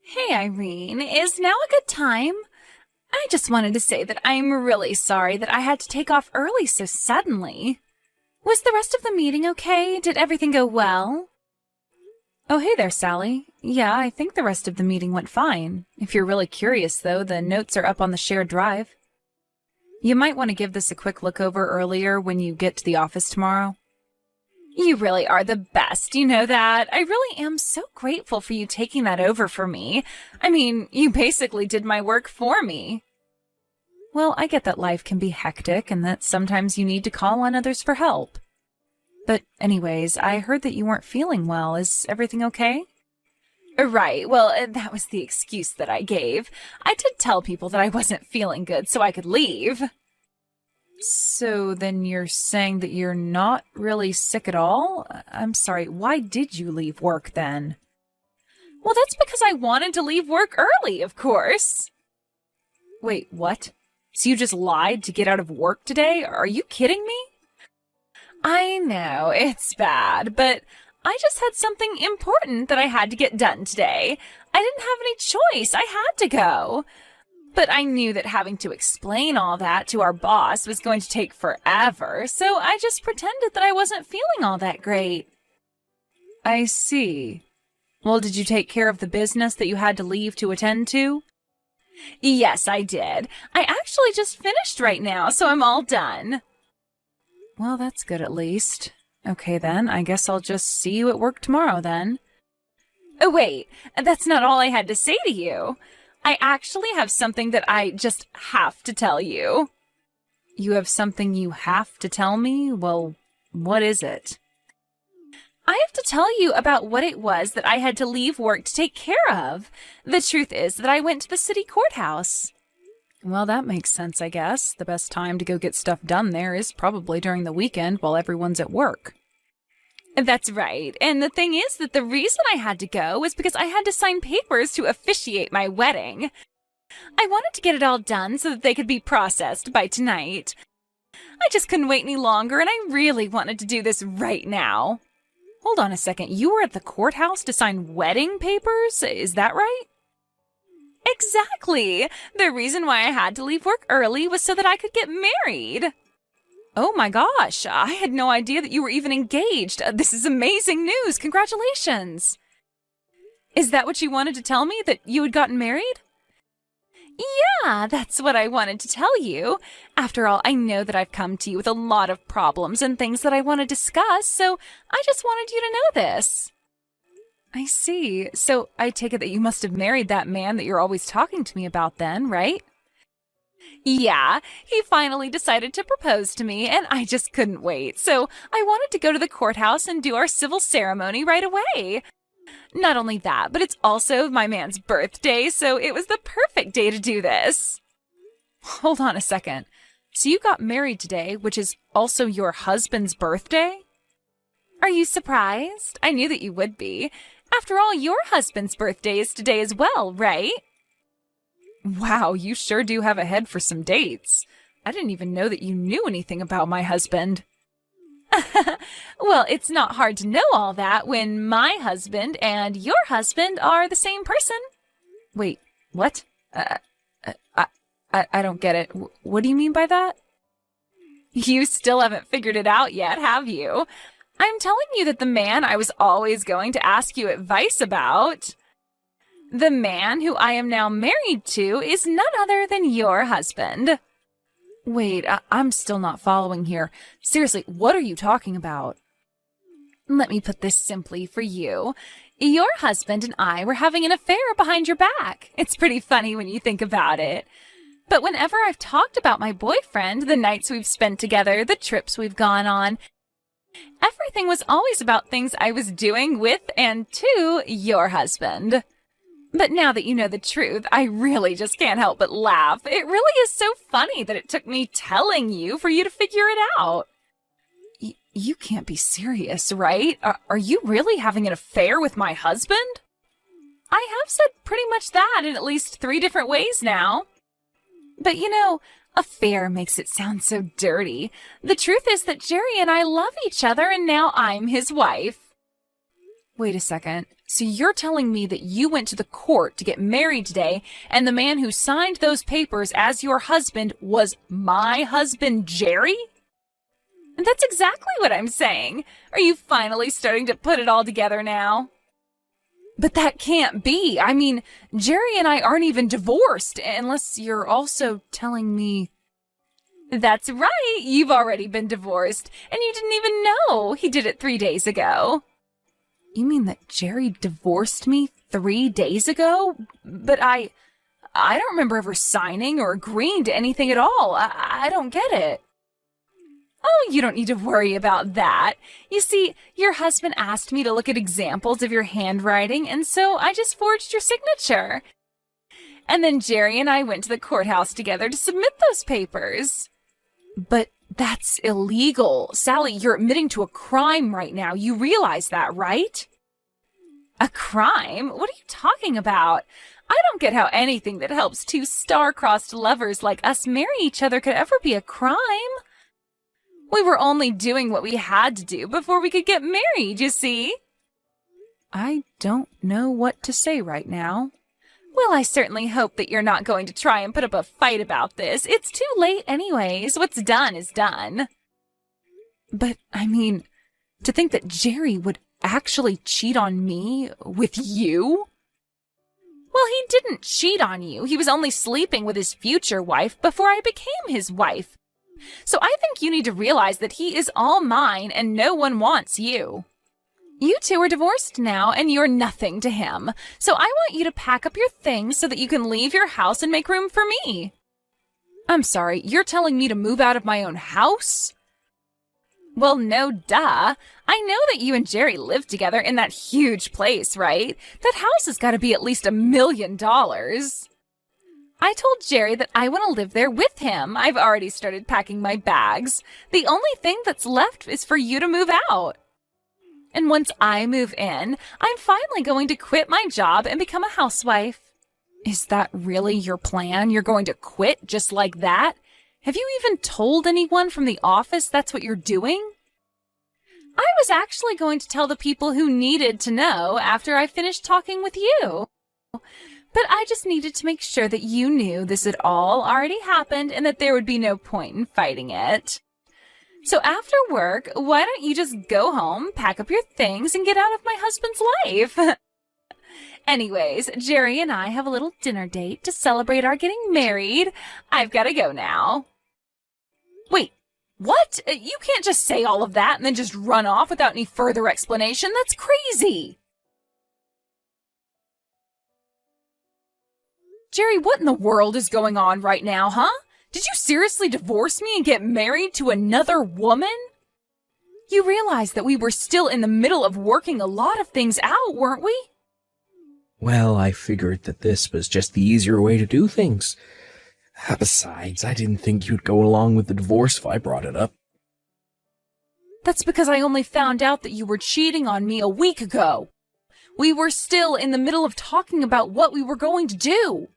Hey Irene, is now a good time? I just wanted to say that I'm really sorry that I had to take off early so suddenly. Was the rest of the meeting okay? Did everything go well? Oh, hey there, Sally. Yeah, I think the rest of the meeting went fine. If you're really curious, though, the notes are up on the shared drive. You might want to give this a quick look over earlier when you get to the office tomorrow. You really are the best, you know that. I really am so grateful for you taking that over for me. I mean, you basically did my work for me. Well, I get that life can be hectic and that sometimes you need to call on others for help. But anyways, I heard that you weren't feeling well. Is everything okay? Right, well, that was the excuse that I gave. I did tell people that I wasn't feeling good so I could leave. So then you're saying that you're not really sick at all? I'm sorry, why did you leave work then? Well, that's because I wanted to leave work early, of course. Wait, what? So you just lied to get out of work today? Are you kidding me? I know, it's bad, but I just had something important that I had to get done today. I didn't have any choice. I had to go. But I knew that having to explain all that to our boss was going to take forever, so I just pretended that I wasn't feeling all that great. I see. Well, did you take care of the business that you had to leave to attend to? Yes, I did. I actually just finished right now, so I'm all done. Well, that's good at least. Okay then, I guess I'll just see you at work tomorrow then. Oh, wait, that's not all I had to say to you. I actually have something that I just have to tell you. You have something you have to tell me? Well, what is it? I have to tell you about what it was that I had to leave work to take care of. The truth is that I went to the city courthouse. Well, that makes sense, I guess. The best time to go get stuff done there is probably during the weekend while everyone's at work. That's right. And the thing is that the reason I had to go was because I had to sign papers to officiate my wedding. I wanted to get it all done so that they could be processed by tonight. I just couldn't wait any longer, and I really wanted to do this right now. Hold on a second. You were at the courthouse to sign wedding papers? Is that right? Exactly. The reason why I had to leave work early was so that I could get married. Oh my gosh, I had no idea that you were even engaged. This is amazing news. Congratulations. Is that what you wanted to tell me, that you had gotten married? Yeah, that's what I wanted to tell you. After all, I know that I've come to you with a lot of problems and things that I want to discuss, so I just wanted you to know this. I see. So I take it that you must have married that man that you're always talking to me about then, right? Yeah, he finally decided to propose to me, and I just couldn't wait. So I wanted to go to the courthouse and do our civil ceremony right away. Not only that, but it's also my man's birthday, so it was the perfect day to do this. Hold on a second. So you got married today, which is also your husband's birthday? Are you surprised? I knew that you would be. After all, your husband's birthday is today as well, right? Wow, you sure do have a head for some dates. I didn't even know that you knew anything about my husband. Well, it's not hard to know all that when my husband and your husband are the same person. Wait, what? I don't get it. What do you mean by that? You still haven't figured it out yet, have you? I'm telling you that the man I was always going to ask you advice about, the man who I am now married to, is none other than your husband. Wait, I'm still not following here. Seriously, what are you talking about? Let me put this simply for you. Your husband and I were having an affair behind your back. It's pretty funny when you think about it. But whenever I've talked about my boyfriend, the nights we've spent together, the trips we've gone on, everything was always about things I was doing with and to your husband. But now that you know the truth, I really just can't help but laugh. It really is so funny that it took me telling you for you to figure it out. You can't be serious, right? Are you really having an affair with my husband? I have said pretty much that in at least 3 different ways now. But you know, affair makes it sound so dirty. The truth is that Jerry and I love each other, and now I'm his wife. Wait a second. So you're telling me that you went to the court to get married today, and the man who signed those papers as your husband was my husband, Jerry? And that's exactly what I'm saying. Are you finally starting to put it all together now? But that can't be. I mean, Jerry and I aren't even divorced, unless you're also telling me... That's right, you've already been divorced, and you didn't even know. He did it 3 days ago. You mean that Jerry divorced me 3 days ago? But I don't remember ever signing or agreeing to anything at all. I don't get it. Oh, you don't need to worry about that. You see, your husband asked me to look at examples of your handwriting, and so I just forged your signature. And then Jerry and I went to the courthouse together to submit those papers. But that's illegal. Sally, you're admitting to a crime right now. You realize that, right? A crime? What are you talking about? I don't get how anything that helps two star-crossed lovers like us marry each other could ever be a crime. We were only doing what we had to do before we could get married, you see? I don't know what to say right now. Well, I certainly hope that you're not going to try and put up a fight about this. It's too late anyways. What's done is done. But, I mean, to think that Jerry would actually cheat on me with you? Well, he didn't cheat on you. He was only sleeping with his future wife before I became his wife. So I think you need to realize that he is all mine and no one wants you. You two are divorced now and you're nothing to him. So I want you to pack up your things so that you can leave your house and make room for me. I'm sorry, you're telling me to move out of my own house? Well, no duh. I know that you and Jerry live together in that huge place, right? That house has got to be at least $1 million. I told Jerry that I want to live there with him. I've already started packing my bags. The only thing that's left is for you to move out. And once I move in, I'm finally going to quit my job and become a housewife. Is that really your plan? You're going to quit just like that? Have you even told anyone from the office that's what you're doing? I was actually going to tell the people who needed to know after I finished talking with you. But I just needed to make sure that you knew this had all already happened and that there would be no point in fighting it. So after work, why don't you just go home, pack up your things, and get out of my husband's life? Anyways, Jerry and I have a little dinner date to celebrate our getting married. I've got to go now. Wait, what? You can't just say all of that and then just run off without any further explanation. That's crazy. Jerry, what in the world is going on right now, huh? Did you seriously divorce me and get married to another woman? You realize that we were still in the middle of working a lot of things out, weren't we? Well, I figured that this was just the easier way to do things. Besides, I didn't think you'd go along with the divorce if I brought it up. That's because I only found out that you were cheating on me a week ago. We were still in the middle of talking about what we were going to do.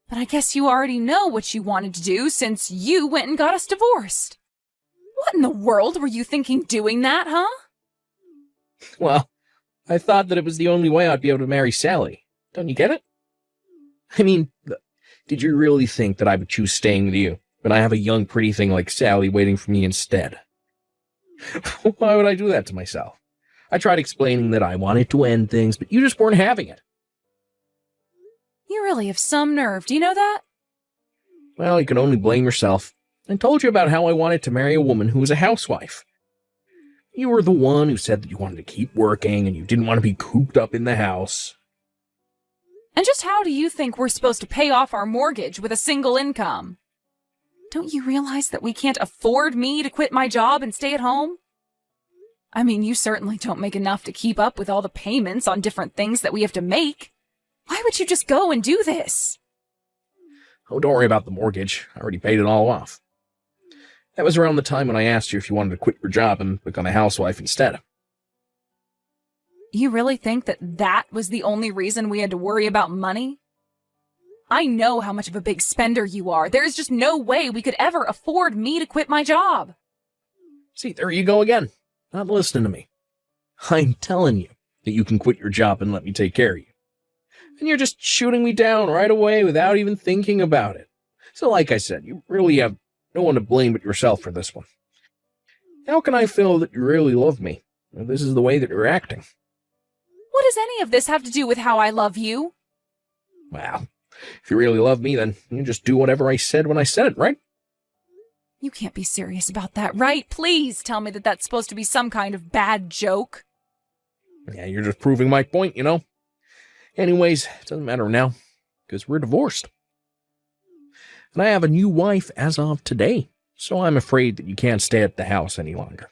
But I guess you already know what you wanted to do since you went and got us divorced. What in the world were you thinking doing that, huh? Well, I thought that it was the only way I'd be able to marry Sally. Don't you get it? I mean, did you really think that I would choose staying with you when I have a young, pretty thing like Sally waiting for me instead? Why would I do that to myself? I tried explaining that I wanted to end things, but you just weren't having it. You really have some nerve, do you know that? Well, you can only blame yourself. I told you about how I wanted to marry a woman who was a housewife. You were the one who said that you wanted to keep working and you didn't want to be cooped up in the house. And just how do you think we're supposed to pay off our mortgage with a single income? Don't you realize that we can't afford me to quit my job and stay at home? I mean, you certainly don't make enough to keep up with all the payments on different things that we have to make. Why would you just go and do this? Oh, don't worry about the mortgage. I already paid it all off. That was around the time when I asked you if you wanted to quit your job and become a housewife instead. You really think that that was the only reason we had to worry about money? I know how much of a big spender you are. There's just no way we could ever afford me to quit my job. See, there you go again. Not listening to me. I'm telling you, that you can quit your job and let me take care of you. And you're just shooting me down right away without even thinking about it. So like I said, you really have no one to blame but yourself for this one. How can I feel that you really love me if this is the way that you're acting? What does any of this have to do with how I love you? Well, if you really love me, then you just do whatever I said when I said it, right? You can't be serious about that, right? Please tell me that that's supposed to be some kind of bad joke. Yeah, you're just proving my point, you know? Anyways, it doesn't matter now, because we're divorced. And I have a new wife as of today, so I'm afraid that you can't stay at the house any longer.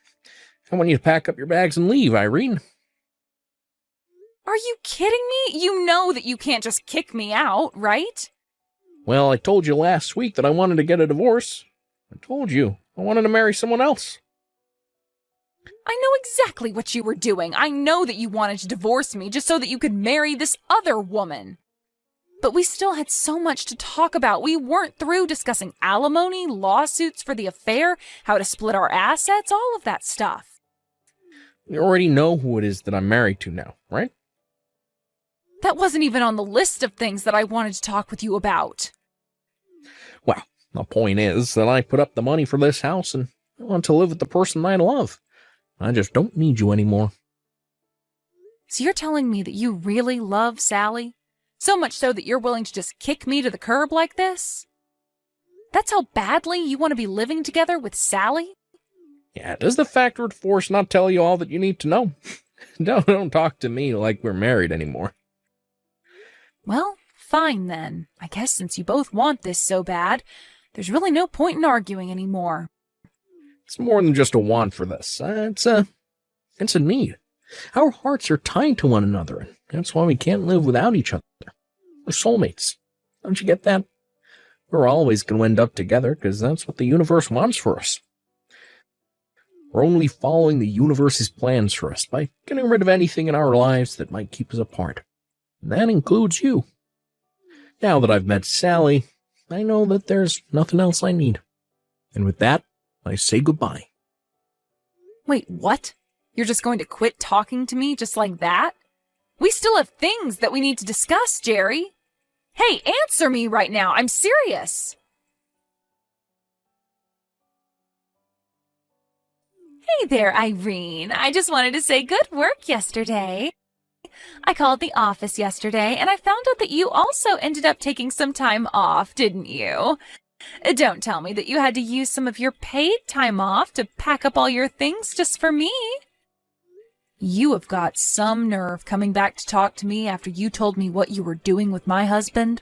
I want you to pack up your bags and leave, Irene. Are you kidding me? You know that you can't just kick me out, right? Well, I told you last week that I wanted to get a divorce. I told you I wanted to marry someone else. I know exactly what you were doing. I know that you wanted to divorce me just so that you could marry this other woman. But we still had so much to talk about. We weren't through discussing alimony, lawsuits for the affair, how to split our assets, all of that stuff. You already know who it is that I'm married to now, right? That wasn't even on the list of things that I wanted to talk with you about. Well, the point is that I put up the money for this house and I want to live with the person I love. I just don't need you anymore. So you're telling me that you really love Sally? So much so that you're willing to just kick me to the curb like this? That's how badly you want to be living together with Sally? Yeah, does the factor of divorce not tell you all that you need to know? Don't talk to me like we're married anymore. Well, fine then. I guess since you both want this so bad, there's really no point in arguing anymore. It's more than just a want for this. It's a need. Our hearts are tied to one another, and that's why we can't live without each other. We're soulmates. Don't you get that? We're always going to end up together because that's what the universe wants for us. We're only following the universe's plans for us by getting rid of anything in our lives that might keep us apart. And that includes you. Now that I've met Sally, I know that there's nothing else I need. And with that, I say goodbye. Wait, what? You're just going to quit talking to me just like that? We still have things that we need to discuss, Jerry. Hey, answer me right now. I'm serious. Hey there, Irene. I just wanted to say good work yesterday. I called the office yesterday, and I found out that you also ended up taking some time off, didn't you? Don't tell me that you had to use some of your paid time off to pack up all your things just for me. You have got some nerve coming back to talk to me after you told me what you were doing with my husband.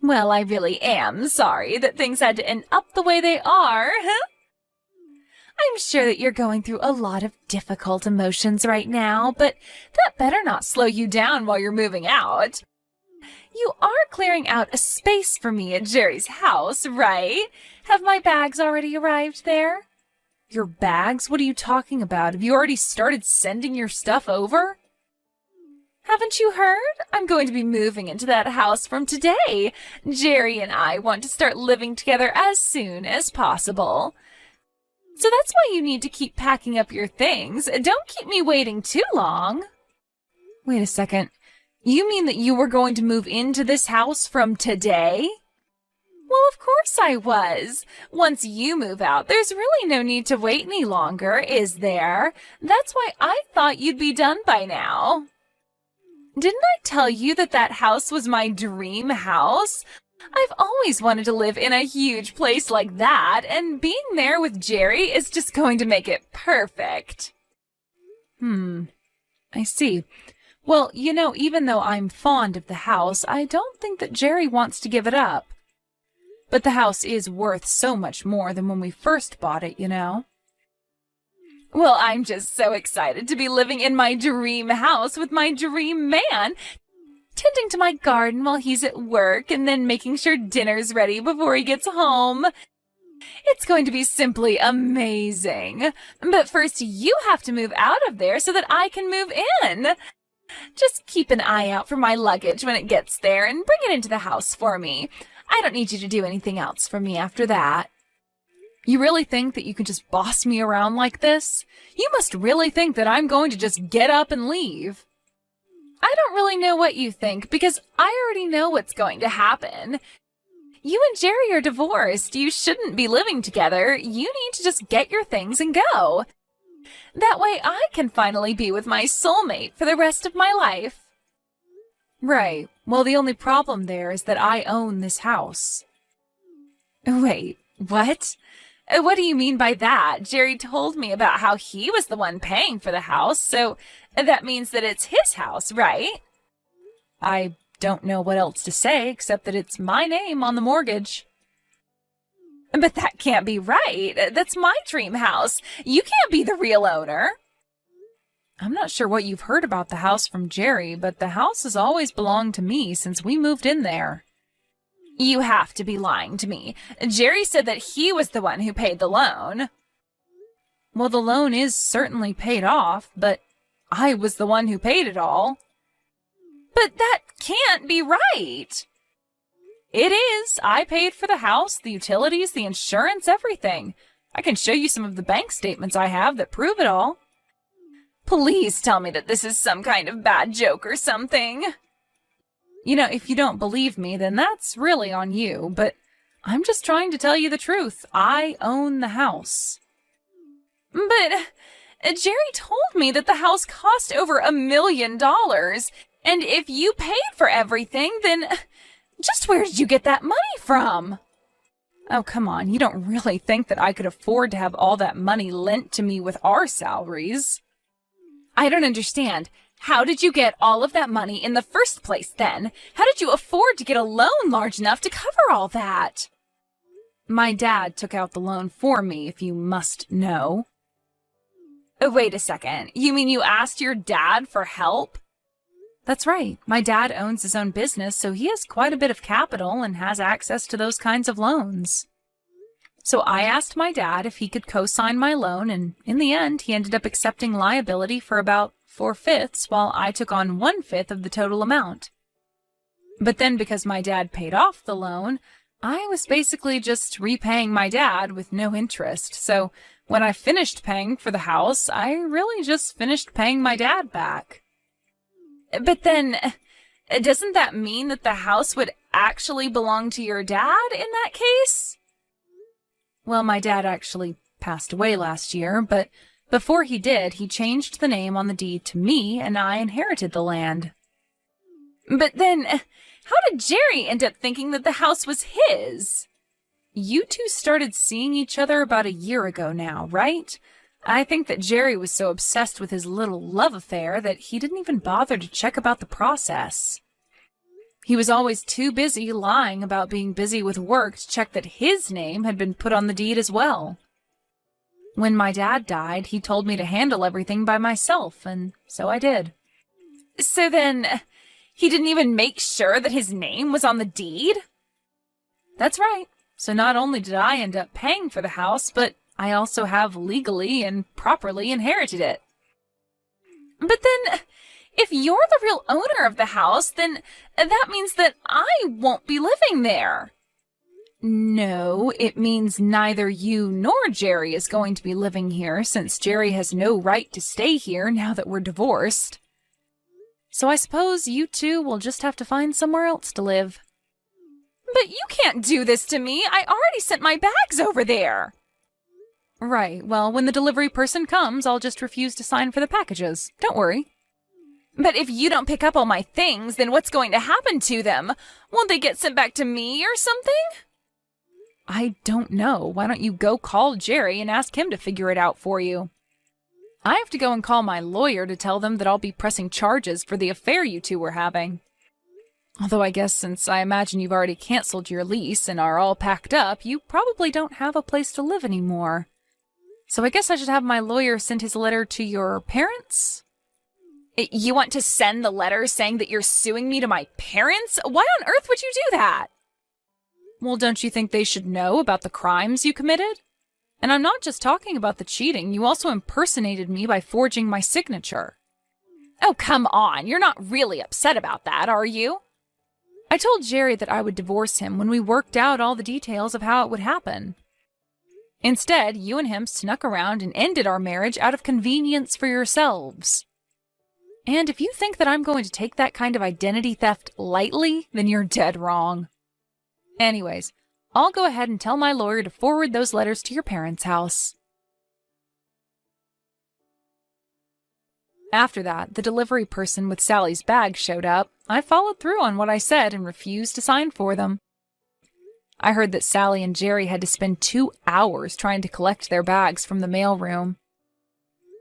Well, I really am sorry that things had to end up the way they are, huh? I'm sure that you're going through a lot of difficult emotions right now, but that better not slow you down while you're moving out. You are clearing out a space for me at Jerry's house, right? Have my bags already arrived there? Your bags? What are you talking about? Have you already started sending your stuff over? Haven't you heard? I'm going to be moving into that house from today. Jerry and I want to start living together as soon as possible. So that's why you need to keep packing up your things. Don't keep me waiting too long. Wait a second. You mean that you were going to move into this house from today? Well, of course I was. Once you move out, there's really no need to wait any longer, is there? That's why I thought you'd be done by now. Didn't I tell you that that house was my dream house? I've always wanted to live in a huge place like that, and being there with Jerry is just going to make it perfect. I see. Well, you know, even though I'm fond of the house, I don't think that Jerry wants to give it up. But the house is worth so much more than when we first bought it, you know. Well, I'm just so excited to be living in my dream house with my dream man, tending to my garden while he's at work and then making sure dinner's ready before he gets home. It's going to be simply amazing. But first, you have to move out of there so that I can move in. Just keep an eye out for my luggage when it gets there and bring it into the house for me. I don't need you to do anything else for me after that. You really think that you can just boss me around like this? You must really think that I'm going to just get up and leave. I don't really know what you think, because I already know what's going to happen. You and Jerry are divorced. You shouldn't be living together. You need to just get your things and go. That way I can finally be with my soulmate for the rest of my life. Right. Well, the only problem there is that I own this house. Wait, what? What do you mean by that? Jerry told me about how he was the one paying for the house, so that means that it's his house, right? I don't know what else to say except that it's my name on the mortgage. But that can't be right. That's my dream house. You can't be the real owner. I'm not sure what you've heard about the house from Jerry, but the house has always belonged to me since we moved in there. You have to be lying to me. Jerry said that he was the one who paid the loan. Well, the loan is certainly paid off, but I was the one who paid it all. But that can't be right. It is. I paid for the house, the utilities, the insurance, everything. I can show you some of the bank statements I have that prove it all. Please tell me that this is some kind of bad joke or something. You know, if you don't believe me, then that's really on you, but I'm just trying to tell you the truth. I own the house. But Jerry told me that the house cost over $1 million, and if you paid for everything, then just where did you get that money from? Oh, come on, you don't really think that I could afford to have all that money lent to me with our salaries? I don't understand. How did you get all of that money in the first place then? How did you afford to get a loan large enough to cover all that? My dad took out the loan for me, if you must know. Wait a second. You mean you asked your dad for help? That's right. My dad owns his own business, so he has quite a bit of capital and has access to those kinds of loans. So I asked my dad if he could co-sign my loan, and in the end, he ended up accepting liability for about 4/5, while I took on 1/5 of the total amount. But then because my dad paid off the loan, I was basically just repaying my dad with no interest. So when I finished paying for the house, I really just finished paying my dad back. But then, doesn't that mean that the house would actually belong to your dad in that case? Well, my dad actually passed away last year, but before he did, he changed the name on the deed to me, and I inherited the land. But then, how did Jerry end up thinking that the house was his? You two started seeing each other about a year ago now, right? I think that Jerry was so obsessed with his little love affair that he didn't even bother to check about the process. He was always too busy lying about being busy with work to check that his name had been put on the deed as well. When my dad died, he told me to handle everything by myself, and so I did. So then, he didn't even make sure that his name was on the deed? That's right. So not only did I end up paying for the house, but I also have legally and properly inherited it. But then, if you're the real owner of the house, then that means that I won't be living there. No, it means neither you nor Jerry is going to be living here, since Jerry has no right to stay here now that we're divorced. So I suppose you two will just have to find somewhere else to live. But you can't do this to me. I already sent my bags over there. Right, well, when the delivery person comes, I'll just refuse to sign for the packages. Don't worry. But if you don't pick up all my things, then what's going to happen to them? Won't they get sent back to me or something? I don't know. Why don't you go call Jerry and ask him to figure it out for you? I have to go and call my lawyer to tell them that I'll be pressing charges for the affair you two were having. Although I guess since I imagine you've already canceled your lease and are all packed up, you probably don't have a place to live anymore. So I guess I should have my lawyer send his letter to your parents? You want to send the letter saying that you're suing me to my parents? Why on earth would you do that? Well, don't you think they should know about the crimes you committed? And I'm not just talking about the cheating. You also impersonated me by forging my signature. Oh, come on. You're not really upset about that, are you? I told Jerry that I would divorce him when we worked out all the details of how it would happen. Instead, you and him snuck around and ended our marriage out of convenience for yourselves. And if you think that I'm going to take that kind of identity theft lightly, then you're dead wrong. Anyways, I'll go ahead and tell my lawyer to forward those letters to your parents' house. After that, the delivery person with Sally's bag showed up. I followed through on what I said and refused to sign for them. I heard that Sally and Jerry had to spend 2 hours trying to collect their bags from the mailroom.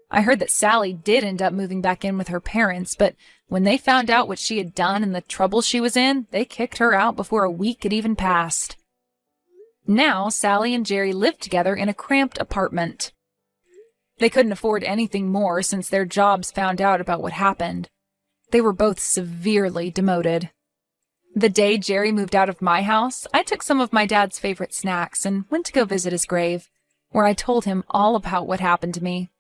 I heard that Sally did end up moving back in with her parents, but when they found out what she had done and the trouble she was in, they kicked her out before a week had even passed. Now, Sally and Jerry lived together in a cramped apartment. They couldn't afford anything more since their jobs found out about what happened. They were both severely demoted. The day Jerry moved out of my house, I took some of my dad's favorite snacks and went to go visit his grave, where I told him all about what happened to me.